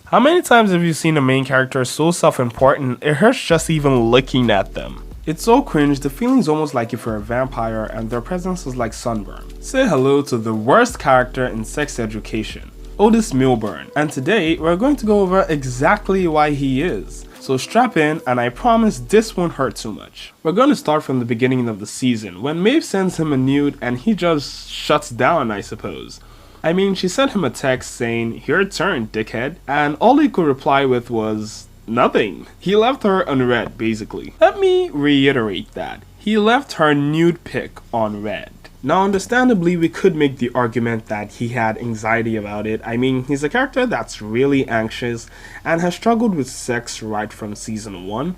How many times have you seen a main character so self-important it hurts just even looking at them? It's so cringe, the feeling's almost like if you're a vampire and their presence is like sunburn. Say hello to the worst character in sex education, Otis Millburn, and today we're going to go over exactly why he is. So strap in, and I promise this won't hurt too much. We're going to start from the beginning of the season, when Maeve sends him a nude and he just shuts down, I suppose. I mean, she sent him a text saying, "Your turn, dickhead," and all he could reply with was nothing. He left her unread, basically. Let me reiterate that. He left her nude pic unread. Now, understandably, we could make the argument that he had anxiety about it. I mean, he's a character that's really anxious and has struggled with sex right from season 1,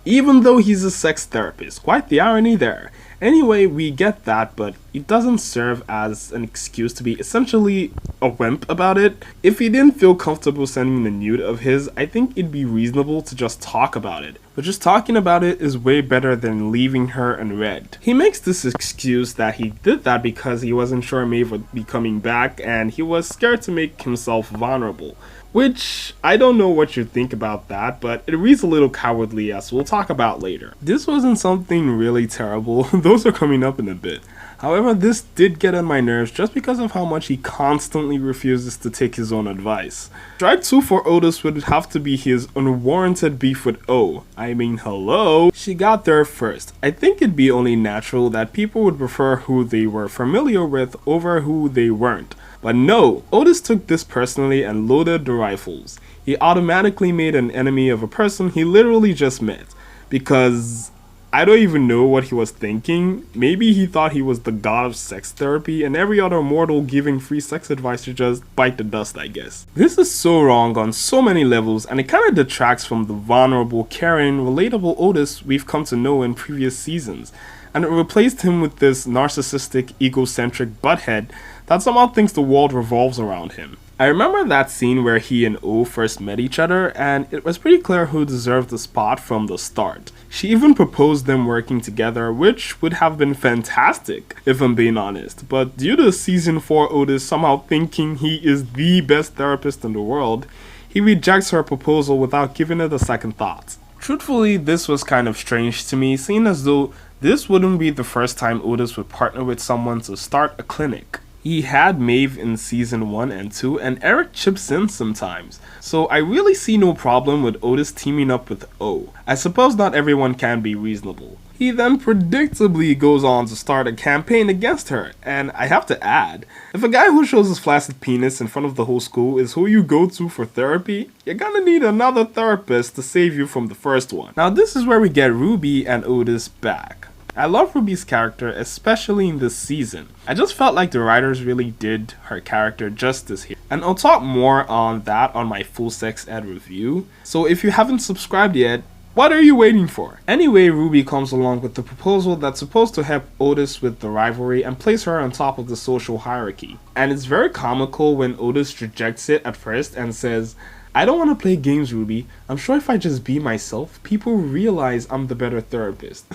even though he's a sex therapist. Quite the irony there. Anyway, we get that, but it doesn't serve as an excuse to be essentially a wimp about it. If he didn't feel comfortable sending the nude of his, I think it'd be reasonable to just talk about it. But just talking about it is way better than leaving her unread. He makes this excuse that he did that because he wasn't sure Maeve would be coming back and he was scared to make himself vulnerable. Which, I don't know what you think about that, but it reads a little cowardly, as we'll talk about later. This wasn't something really terrible, those are coming up in a bit. However, this did get on my nerves just because of how much he constantly refuses to take his own advice. Strike 2 for Otis would have to be his unwarranted beef with O. I mean, hello? She got there first. I think it'd be only natural that people would prefer who they were familiar with over who they weren't. But no, Otis took this personally and loaded the rifles. He automatically made an enemy of a person he literally just met. Because I don't even know what he was thinking. Maybe he thought he was the god of sex therapy and every other mortal giving free sex advice to just bite the dust, I guess. This is so wrong on so many levels, and it kinda detracts from the vulnerable, caring, relatable Otis we've come to know in previous seasons. And it replaced him with this narcissistic, egocentric butthead that somehow thinks the world revolves around him. I remember that scene where he and O first met each other, and it was pretty clear who deserved the spot from the start. She even proposed them working together, which would have been fantastic, if I'm being honest. But due to season 4 Otis somehow thinking he is the best therapist in the world, he rejects her proposal without giving it a second thought. Truthfully, this was kind of strange to me, seeing as though this wouldn't be the first time Otis would partner with someone to start a clinic. He had Maeve in season 1 and 2, and Eric chips in sometimes. So I really see no problem with Otis teaming up with O. I suppose not everyone can be reasonable. He then predictably goes on to start a campaign against her, and I have to add, if a guy who shows his flaccid penis in front of the whole school is who you go to for therapy, you're gonna need another therapist to save you from the first one. Now this is where we get Ruby and Otis back. I love Ruby's character, especially in this season. I just felt like the writers really did her character justice here. And I'll talk more on that on my full sex ed review. So if you haven't subscribed yet, what are you waiting for? Anyway, Ruby comes along with the proposal that's supposed to help Otis with the rivalry and place her on top of the social hierarchy. And it's very comical when Otis rejects it at first and says, "I don't want to play games, Ruby. I'm sure if I just be myself, people realize I'm the better therapist."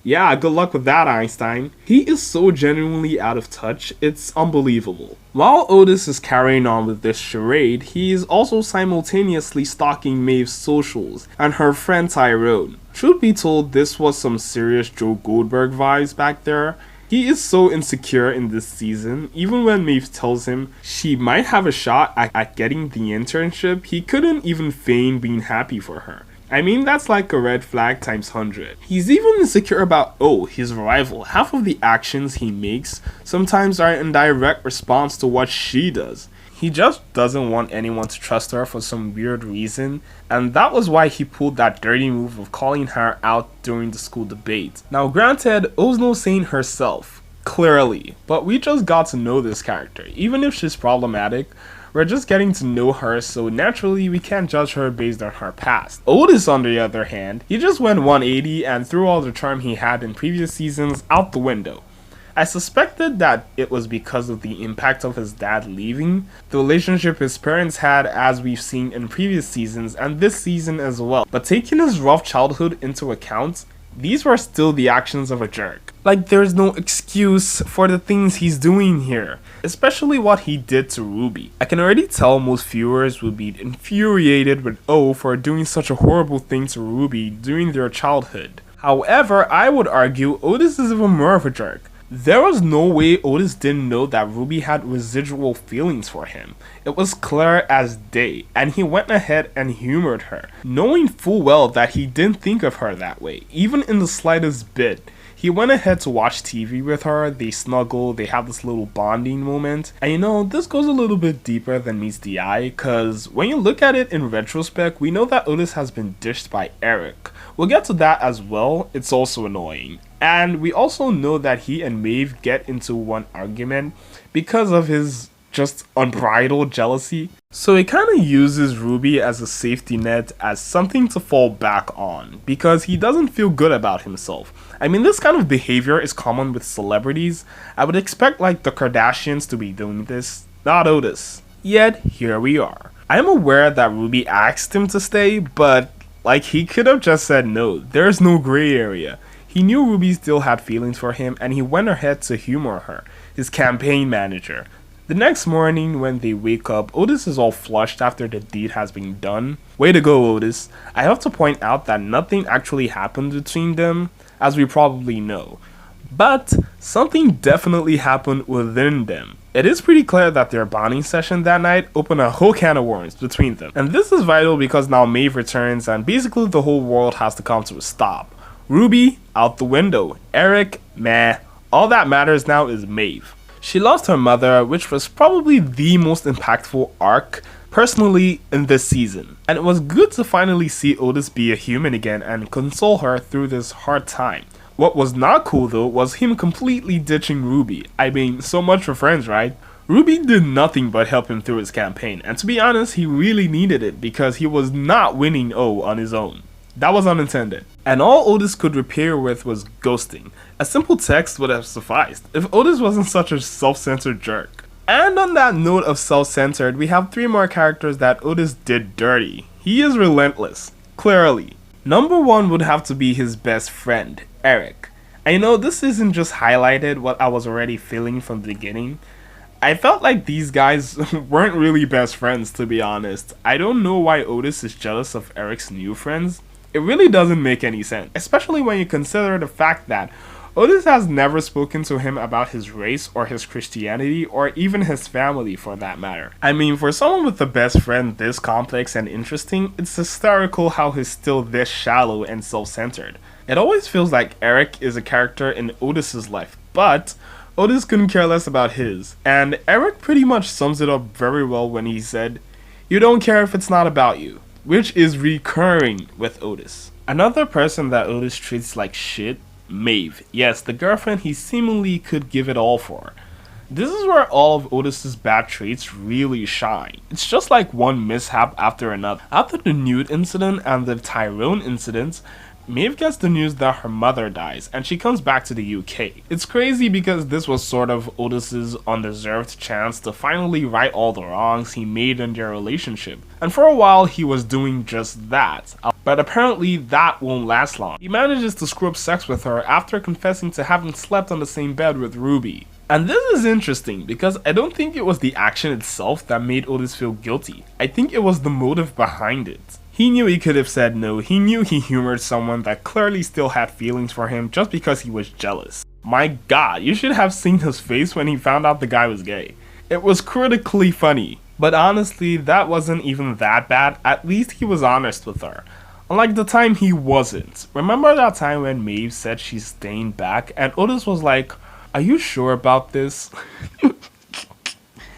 Yeah, good luck with that, Einstein. He is so genuinely out of touch, it's unbelievable. While Otis is carrying on with this charade, he is also simultaneously stalking Maeve's socials and her friend Tyrone. Truth be told, this was some serious Joe Goldberg vibes back there. He is so insecure in this season. Even when Maeve tells him she might have a shot at getting the internship, he couldn't even feign being happy for her. I mean, that's like a red flag times 100. He's even insecure about O, his rival. Half of the actions he makes sometimes are in direct response to what she does. He just doesn't want anyone to trust her for some weird reason, and that was why he pulled that dirty move of calling her out during the school debate. Now granted, O's no saint herself, clearly, but we just got to know this character. Even if she's problematic, we're just getting to know her, so naturally we can't judge her based on her past. Otis, on the other hand, he just went 180 and threw all the charm he had in previous seasons out the window. I suspected that it was because of the impact of his dad leaving, the relationship his parents had as we've seen in previous seasons and this season as well. But taking his rough childhood into account, these were still the actions of a jerk. Like, there's no excuse for the things he's doing here. especially what he did to Ruby. I can already tell most viewers would be infuriated with O for doing such a horrible thing to Ruby during their childhood. However, I would argue Otis is even more of a jerk. There was no way Otis didn't know that Ruby had residual feelings for him. It was clear as day, and he went ahead and humored her, knowing full well that he didn't think of her that way, even in the slightest bit. He went ahead to watch TV with her, they snuggle, they have this little bonding moment. And you know, this goes a little bit deeper than meets the eye, cause when you look at it in retrospect, we know that Otis has been ditched by Eric. We'll get to that as well, it's also annoying. And we also know that he and Maeve get into one argument because of his just unbridled jealousy. So he kind of uses Ruby as a safety net, as something to fall back on, because he doesn't feel good about himself. I mean, this kind of behavior is common with celebrities. I would expect like the Kardashians to be doing this, not Otis. Yet, here we are. I am aware that Ruby asked him to stay, but like he could have just said no. There's no gray area. He knew Ruby still had feelings for him, and he went ahead to humor her, his campaign manager. The next morning when they wake up, Otis is all flushed after the deed has been done. Way to go, Otis. I have to point out that nothing actually happened between them, as we probably know. But something definitely happened within them. It is pretty clear that their bonding session that night opened a whole can of worms between them. And this is vital because now Maeve returns and basically the whole world has to come to a stop. Ruby, out the window. Eric, meh. All that matters now is Maeve. She lost her mother, which was probably the most impactful arc, personally, in this season. And it was good to finally see Otis be a human again and console her through this hard time. What was not cool though was him completely ditching Ruby. I mean, so much for friends, right? Ruby did nothing but help him through his campaign, and to be honest, he really needed it because he was not winning O on his own. That was unintended. And all Otis could repair with was ghosting. A simple text would have sufficed if Otis wasn't such a self-centered jerk. And on that note of self-centered, we have 3 more characters that Otis did dirty. He is relentless, clearly. Number 1 would have to be his best friend, Eric. I know this isn't just highlighted what I was already feeling from the beginning. I felt like these guys weren't really best friends, to be honest. I don't know why Otis is jealous of Eric's new friends. It really doesn't make any sense, especially when you consider the fact that Otis has never spoken to him about his race or his Christianity or even his family for that matter. I mean, for someone with a best friend this complex and interesting, it's hysterical how he's still this shallow and self-centered. It always feels like Eric is a character in Otis's life, but Otis couldn't care less about his. And Eric pretty much sums it up very well when he said, "You don't care if it's not about you," which is recurring with Otis. Another person that Otis treats like shit, Maeve. Yes, the girlfriend he seemingly could give it all for. This is where all of Otis's bad traits really shine. It's just like one mishap after another. After the nude incident and the Tyrone incident, Maeve gets the news that her mother dies and she comes back to the UK. It's crazy because this was sort of Otis's undeserved chance to finally right all the wrongs he made in their relationship. And for a while he was doing just that. But apparently that won't last long. He manages to screw up sex with her after confessing to having slept on the same bed with Ruby. And this is interesting because I don't think it was the action itself that made Otis feel guilty. I think it was the motive behind it. He knew he could have said no. He knew he humored someone that clearly still had feelings for him just because he was jealous. My god, you should have seen his face when he found out the guy was gay. It was critically funny. But honestly, that wasn't even that bad. At least he was honest with her. Unlike the time he wasn't. Remember that time when Maeve said she's staying back and Otis was like, "Are you sure about this?"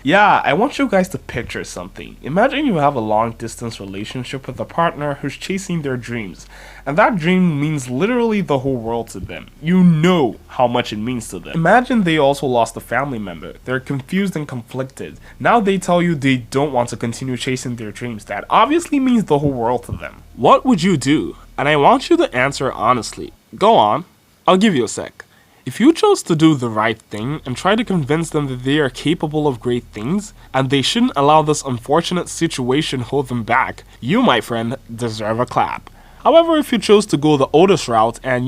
Yeah, I want you guys to picture something. Imagine you have a long distance relationship with a partner who's chasing their dreams, and that dream means literally the whole world to them. You know how much it means to them. Imagine they also lost a family member. They're confused and conflicted. Now they tell you they don't want to continue chasing their dreams. That obviously means the whole world to them. What would you do? And I want you to answer honestly. Go on. I'll give you a sec. If you chose to do the right thing and try to convince them that they are capable of great things, and they shouldn't allow this unfortunate situation hold them back, you, my friend, deserve a clap. However, if you chose to go the Otis route and,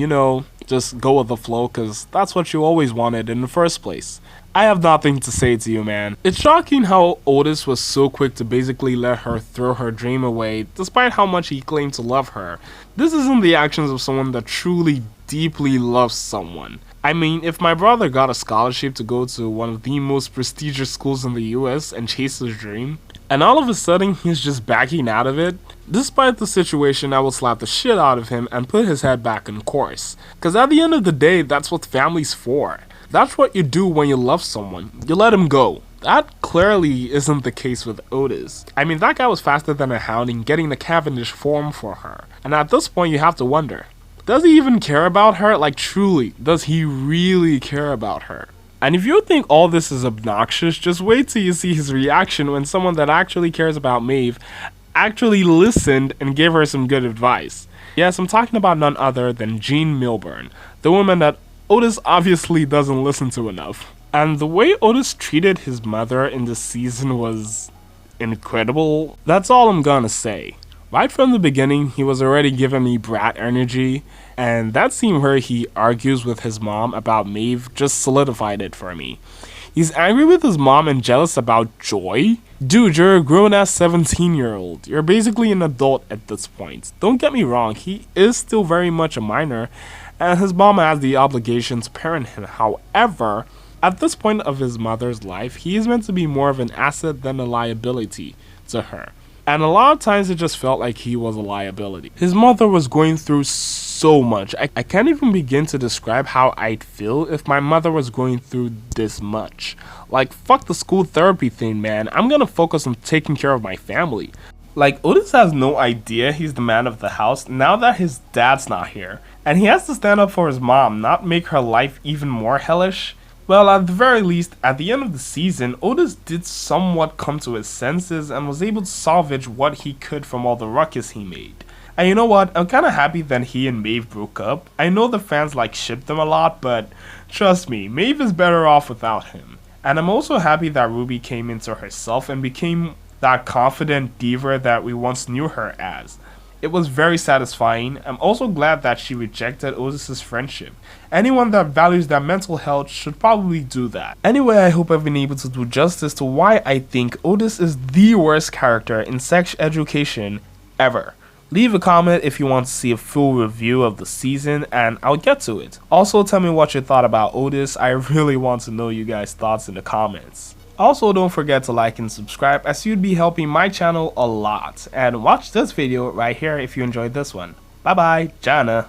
just go with the flow because that's what you always wanted in the first place. I have nothing to say to you, man. It's shocking how Otis was so quick to basically let her throw her dream away despite how much he claimed to love her. This isn't the actions of someone that truly deeply loves someone. I mean, if my brother got a scholarship to go to one of the most prestigious schools in the US and chase his dream, and all of a sudden he's just backing out of it, despite the situation, I will slap the shit out of him and put his head back in course. Cause at the end of the day, that's what family's for. That's what you do when you love someone. You let him go. That clearly isn't the case with Otis. I mean, that guy was faster than a hound in getting the Cavendish form for her. And at this point, you have to wonder, does he even care about her? Like, truly, does he really care about her? And if you think all this is obnoxious, just wait till you see his reaction when someone that actually cares about Maeve actually listened and gave her some good advice. Yes, I'm talking about none other than Jean Millburn, the woman that Otis obviously doesn't listen to enough. And the way Otis treated his mother in this season was incredible. That's all I'm gonna say. Right from the beginning, he was already giving me brat energy, and that scene where he argues with his mom about Maeve just solidified it for me. He's angry with his mom and jealous about Joy? Dude, you're a grown-ass 17-year-old. You're basically an adult at this point. Don't get me wrong, he is still very much a minor, and his mom has the obligation to parent him. However, at this point of his mother's life, he is meant to be more of an asset than a liability to her. And a lot of times it just felt like he was a liability. His mother was going through so much. I can't even begin to describe how I'd feel if my mother was going through this much. Like, fuck the school therapy thing, man. I'm gonna focus on taking care of my family. Like, Otis has no idea he's the man of the house now that his dad's not here. And he has to stand up for his mom, not make her life even more hellish. Well, at the very least, at the end of the season, Otis did somewhat come to his senses and was able to salvage what he could from all the ruckus he made. And you know what, I'm kinda happy that he and Maeve broke up. I know the fans shipped them a lot, but trust me, Maeve is better off without him. And I'm also happy that Ruby came into herself and became that confident diva that we once knew her as. It was very satisfying. I'm also glad that she rejected Otis's friendship. Anyone that values their mental health should probably do that. Anyway, I hope I've been able to do justice to why I think Otis is the worst character in sex education ever. Leave a comment if you want to see a full review of the season and I'll get to it. Also, tell me what you thought about Otis. I really want to know you guys' thoughts in the comments. Also, don't forget to like and subscribe as you'd be helping my channel a lot. And watch this video right here if you enjoyed this one. Bye bye, Jana.